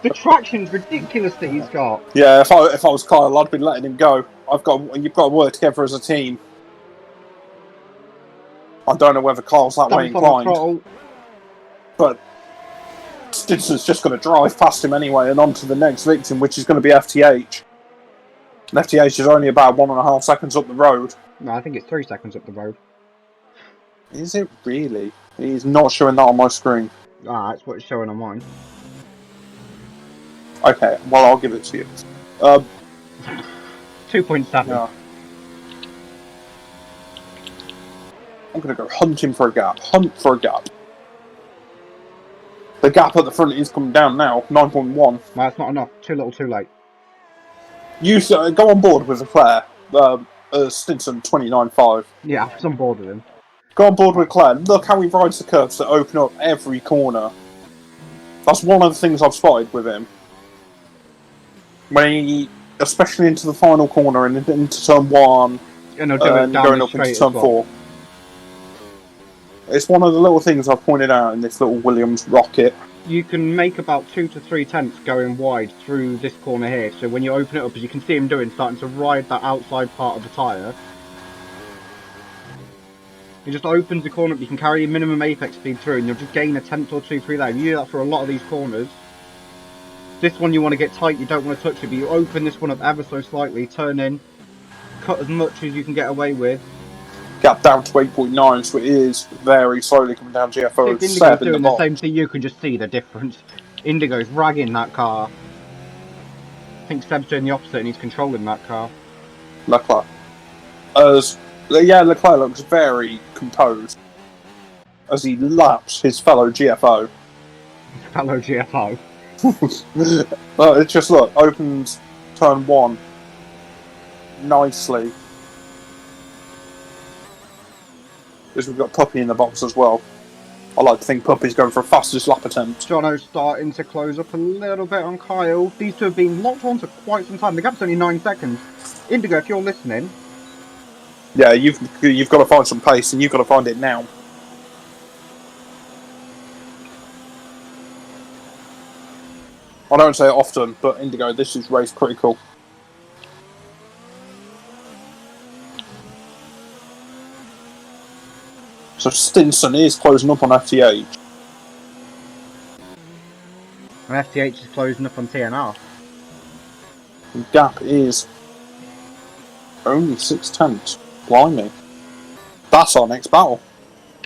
The traction's ridiculous that he's got. Yeah, if I was Kyle, I'd be letting him go. You've got to work together as a team. I don't know whether Kyle's that way inclined. But Stinson's just going to drive past him anyway and on to the next victim, which is going to be FTH. And FTH is only about 1.5 seconds up the road. No, I think it's 3 seconds up the road. Is it really? He's not showing that on my screen. That's what it's showing on mine. Okay, well, I'll give it to you. 2.7. Yeah. I'm going to go hunting for a gap. Hunt for a gap. The gap at the front is coming down now, 9.1. No, that's not enough. Too little, too late. You go on board with Leclerc. Stinson, 29.5. Yeah, I'm on board with him. Go on board with Leclerc. Look how he rides the curves that open up every corner. That's one of the things I've spotted with him. When he, especially into the final corner and into turn 1, and going up into turn 4. It's one of the little things I've pointed out in this little Williams rocket. You can make about 2 to 3 tenths going wide through this corner here. So when you open it up, as you can see him doing, starting to ride that outside part of the tyre. It just opens the corner up. You can carry your minimum apex speed through, and you'll just gain a tenth or 2 through there. You do that for a lot of these corners. This one you want to get tight, you don't want to touch it, but you open this one up ever so slightly, turn in, cut as much as you can get away with. Gap down to 8.9, so it is very slowly coming down. GFO if Indigo's doing the same thing, you can just see the difference. Indigo's ragging that car. I think Seb's doing the opposite and he's controlling that car. Leclerc. Leclerc looks very composed as he laps his fellow GFO. Fellow GFO. It just opens turn 1 nicely. Because we've got Puppy in the box as well. I like to think Puppy's going for a fastest lap attempt. Jono's starting to close up a little bit on Kyle. These two have been locked on for quite some time. The gap's only 9 seconds. Indigo, if you're listening. Yeah, you've got to find some pace, and you've got to find it now. I don't say it often, but Indigo, this is race critical. So Stinson is closing up on FTH. And FTH is closing up on TNR. The gap is Only 6/10. Blimey. That's our next battle.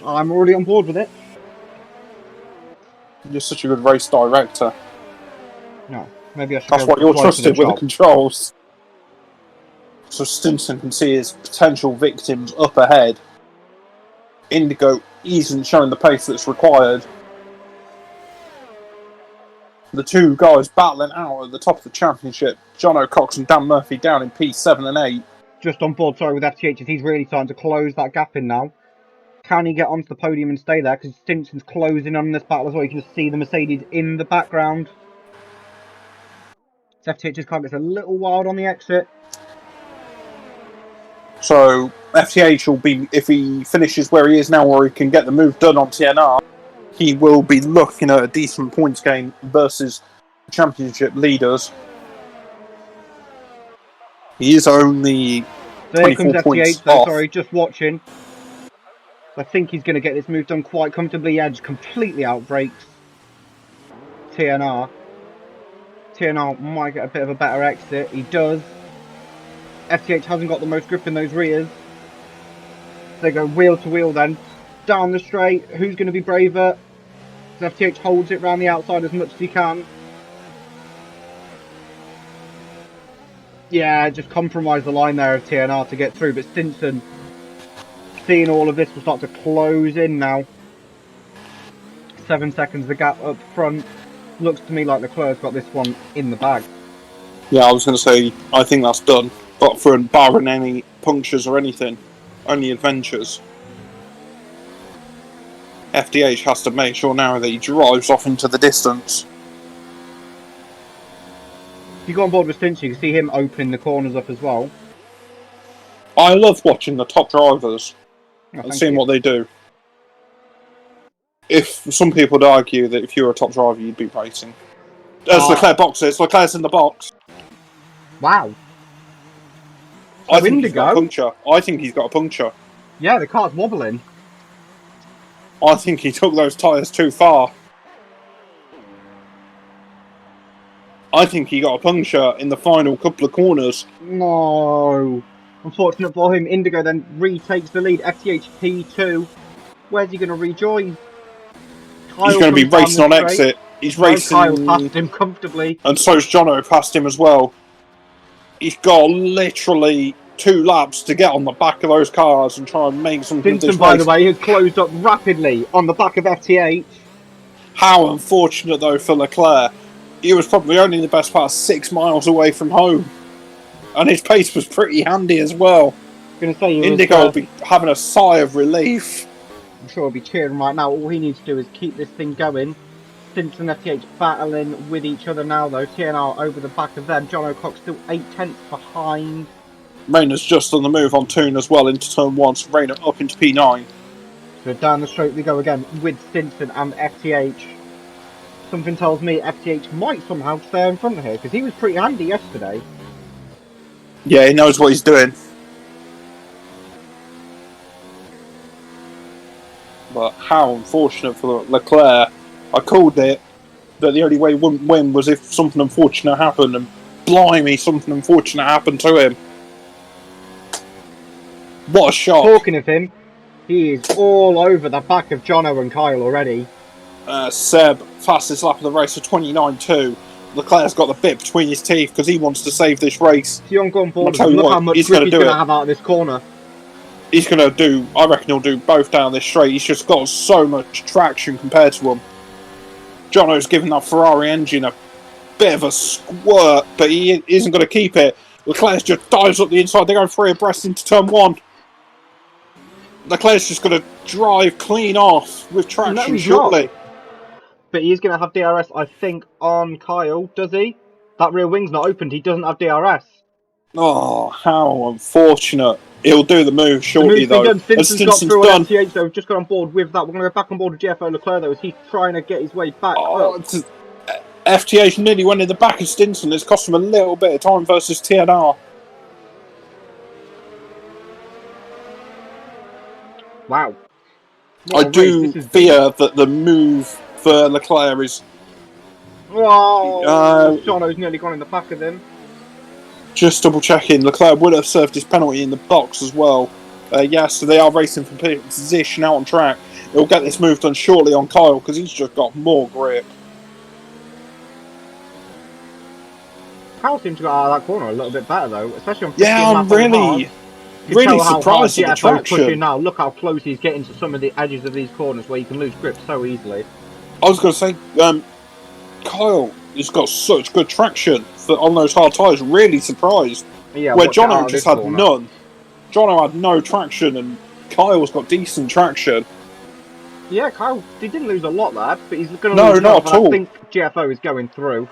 I'm already on board with it. You're such a good race director. No, maybe I should. That's why you're trusted with the controls. So Stinson can see his potential victims up ahead. Indigo isn't showing the pace that's required. The two guys battling out at the top of the championship. Jono Cox and Dan Murphy down in P7 and 8. Just on board, sorry, with FTH, as he's really starting to close that gap in now. Can he get onto the podium and stay there? Because Stinson's closing on this battle as well. You can just see the Mercedes in the background. FTH's car gets a little wild on the exit. So FTH will be, if he finishes where he is now, or he can get the move done on TNR, he will be looking at a decent points game versus championship leaders. He is only 24 points off. Sorry, just watching. I think he's going to get this move done quite comfortably. Edge completely outbrakes TNR. TNR might get a bit of a better exit. He does. FTH hasn't got the most grip in those rears. They go wheel to wheel then. Down the straight. Who's going to be braver? FTH holds it round the outside as much as he can. Yeah, just compromise the line there of TNR to get through. But Stinson, seeing all of this, will start to close in now. 7 seconds the gap up front. Looks to me like Leclerc's got this one in the bag. Yeah, I was going to say, I think that's done. But for barring any punctures or anything, only adventures. FDH has to make sure now that he drives off into the distance. If you go on board with Stinson, you can see him opening the corners up as well. I love watching the top drivers and seeing what they do. If some people would argue that if you were a top driver, you'd be racing. There's Leclerc boxes. Leclerc's in the box. Wow. I think he's got a puncture. I think he's got a puncture. Yeah, the car's wobbling. I think he took those tyres too far. I think he got a puncture in the final couple of corners. No. Unfortunate for him. Indigo then retakes the lead. FTH P2. Where's he going to rejoin? Kyle he's going to be racing on exit. He's racing. Kyle passed him comfortably. And so's Jono past him as well. He's got literally 2 laps to get on the back of those cars and try and make something. Stinson, by the way, has closed up rapidly on the back of FTH. How unfortunate, though, for Leclerc. He was probably only the best part 6 miles away from home. And his pace was pretty handy as well. Gonna say Indigo will be having a sigh of relief. I'm sure he'll be cheering right now. All he needs to do is keep this thing going. Stinson and FTH battling with each other now, though. TNR over the back of them. Jono Cox still 8/10 behind. Rayner's just on the move on Toon as well into turn 1. So Rayner up into P9. So down the straight we go again with Stinson and FTH. Something tells me FTH might somehow stay in front of here, because he was pretty handy yesterday. Yeah, he knows what he's doing. But how unfortunate for Leclerc. I called it that the only way he wouldn't win was if something unfortunate happened, and blimey, something unfortunate happened to him. What a shot. Talking of him, he is all over the back of Jono and Kyle already. Seb, fastest lap of the race of 29.2. Leclerc's got the bit between his teeth because he wants to save this race. See, I'm going forward. Look how much grip he's going to have out of this corner. He's going to do, I reckon he'll do both down this straight. He's just got so much traction compared to him. Jono's giving that Ferrari engine a bit of a squirt, but he isn't going to keep it. Leclerc just dives up the inside. They're going 3 abreast into turn 1. Leclerc's just going to drive clean off with traction shortly. But he's going to have DRS, I think, on Kyle, does he? That rear wing's not opened. He doesn't have DRS. Oh, how unfortunate. He'll do the move shortly, though. Stinson's got through on FTH, so we've just got on board with that. We're going to go back on board with GFO Leclerc, though, as he's trying to get his way back up. FTH nearly went in the back of Stinson. It's cost him a little bit of time versus TNR. Wow. I do fear that the move for Leclerc is... Oh, Jono's nearly gone in the back of him. Just double checking. Leclerc would have served his penalty in the box as well. Yes, so they are racing for position out on track. He'll get this move done shortly on Kyle because he's just got more grip. Kyle seems to go out of that corner a little bit better though, especially on 15 I'm really surprised at the traction. Now, look how close he's getting to some of the edges of these corners where you can lose grip so easily. I was going to say, Kyle has got such good traction on those hard tyres. Really surprised. Yeah, where Jono just had none. Jono had no traction, and Kyle's got decent traction. Yeah, Kyle, he didn't lose a lot there, but he's going to lose not at all. I think GFO is going through.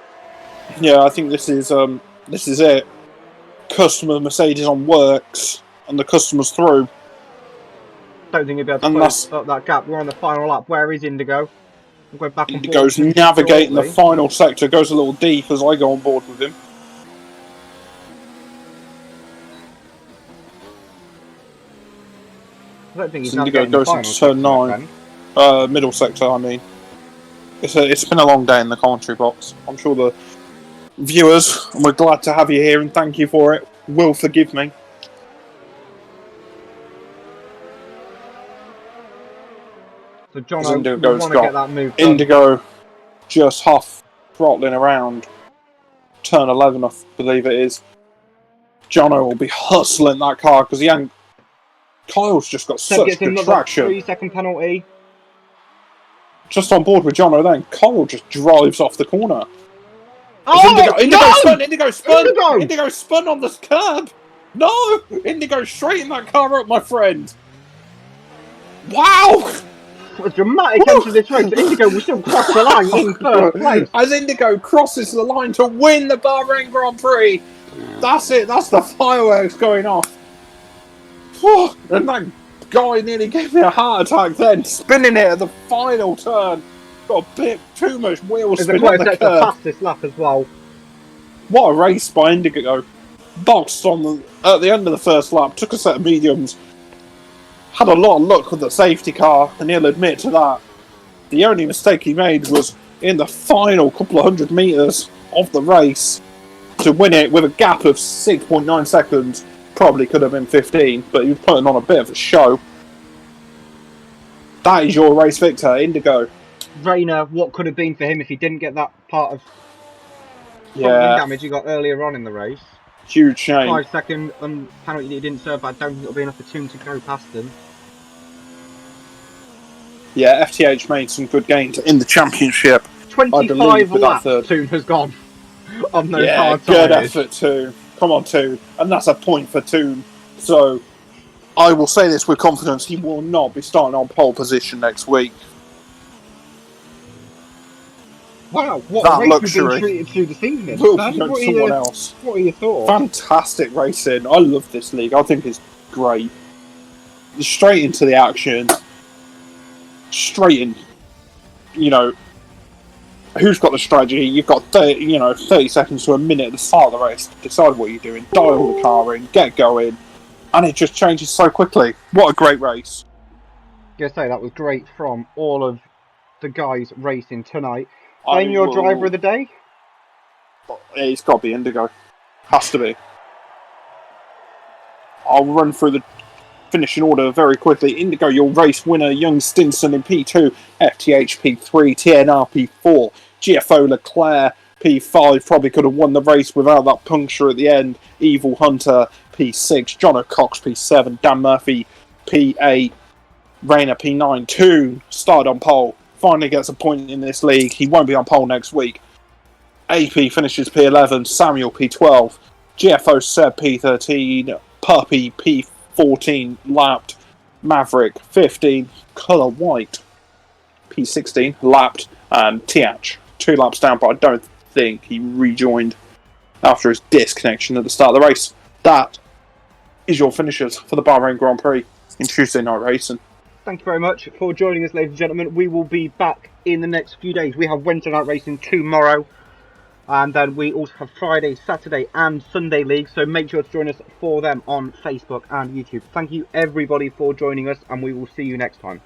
Yeah, I think this is it. Customer Mercedes on works, and the customer's through. Don't think he'll be able to close up that gap. We're on the final lap. Where is Indigo? We'll go back Indigo's navigating the final sector, goes a little deep as I go on board with him. I don't think he's Indigo goes into turn 9. Middle sector, I mean. It's been a long day in the commentary box. I'm sure the viewers, and we're glad to have you here and thank you for it, will forgive me. So John, want to get that move done. Indigo just half throttling around turn 11, I believe it is. Jono will be hustling that car because Kyle's just got such good traction. 3-second penalty. Just on board with Jono then. Kyle just drives off the corner. Oh, Indigo spun on this curb. No! Indigo straighten that car up, my friend. Wow! A dramatic end to this race. Indigo will still cross the line in first place. As Indigo crosses the line to win the Bahrain Grand Prix. That's it. That's the fireworks going off. And that guy nearly gave me a heart attack then, spinning it at the final turn. Got a bit too much wheel spin on the curb. The fastest lap as well. What a race by Indigo. Boxed at the end of the first lap, took a set of mediums. Had a lot of luck with the safety car, and he'll admit to that. The only mistake he made was in the final couple of 100 metres of the race to win it with a gap of 6.9 seconds. Probably could have been 15, but he was putting on a bit of a show. That is your race victor, Indigo. Rainer, what could have been for him if he didn't get that part of damage he got earlier on in the race. Huge shame. 5-second penalty that he didn't serve, but I don't think it'll be enough for Toon to go past him. Yeah, FTH made some good gains in the championship. 25 laps Toon has gone on those hard tyres. Good effort, Toon. Come on, Toon. And that's a point for Toon. So, I will say this with confidence, he will not be starting on pole position next week. Wow, what a race we've been treated to this evening. What are your thoughts? Fantastic racing. I love this league. I think it's great. Straight into the action. Straight in. Who's got the strategy? You've got 30 seconds to a minute at the start of the race to decide what you're doing. Dial the car in, get going. And it just changes so quickly. What a great race. I gotta say, that was great from all of the guys racing tonight. And your driver of the day? It's got to be Indigo. Has to be. I'll run through the finishing order very quickly. Indigo, your race winner, Young Stinson in P2, FTH P3, TNR P4, GFO Leclerc P5, probably could have won the race without that puncture at the end. Evil Hunter P6, John O'Cox P7, Dan Murphy P8, Rainer P9, 2, started on pole. Finally gets a point in this league. He won't be on pole next week. AP finishes P11, Samuel P12, GFO Seb P13, Puppy P14, lapped, Maverick 15, Colour White P16, lapped, and Tiach 2 laps down, but I don't think he rejoined after his disconnection at the start of the race. That is your finishers for the Bahrain Grand Prix in Tuesday night racing. Thank you very much for joining us, ladies and gentlemen. We will be back in the next few days. We have Wednesday night racing tomorrow. And then we also have Friday, Saturday and Sunday league. So make sure to join us for them on Facebook and YouTube. Thank you everybody for joining us, and we will see you next time.